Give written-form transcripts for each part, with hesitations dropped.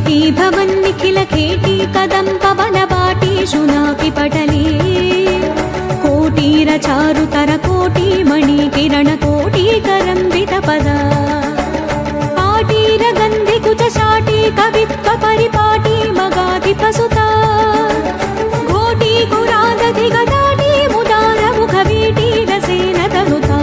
शेटी भवन्निखिल खेटी कदम्ब वनवाटीषु नापि पटले कोटीर चारुतर कोटी मणि किरण कोटी करम्बित पदा पाटीर गन्धि कुच शाटी कवित्व परिपाटी मगाधिपसुता घोटी कुरादधि गदाटी मुदार मुखवीटी रसेन तनुता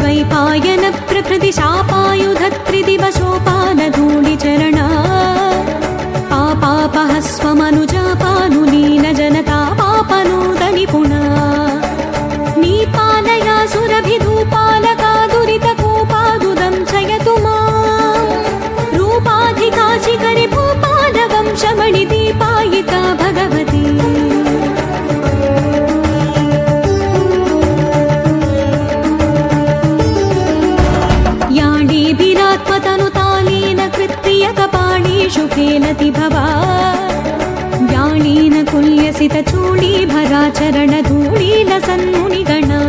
द्वैपायन प्रकृति शापायुध त्रिदिवसोपान धूलिचरणा पापापहस्वमनुजापानुलीन जनता पापनोदनि पुना नीपालया सुरभिधूपालका दुरितकोपादुदं चयतु मां रूपाधिका शिखरि भूपालवंशमणिदीपायिता भगवती याणीभिरात्मतनुतालीन कृत्रियकपाणीषु खेलति भवा व्याणीन कुल्यसितचूडीभराचरणधूलीलसन्मुनिगणा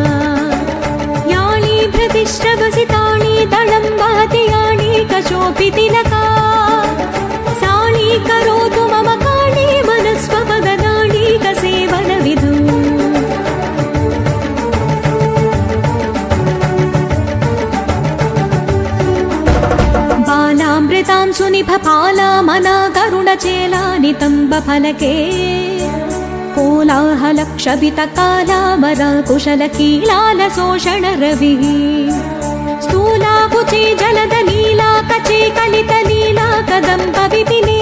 याणीभृतिश्रवसिताणि दलं वहति याणीकशोभितिलका साणी करोतु मम काणी मनस्वपदनाणीकसेवनविधौ बालामृतां सुनिभपालामना करुणचेला नितम्बफलके कोलाहलक्षभितकालामराकुशलकीलालशोषणरविः स्थूलाकुचे जलदलीला कचे कलितलीला कदम्बविपिने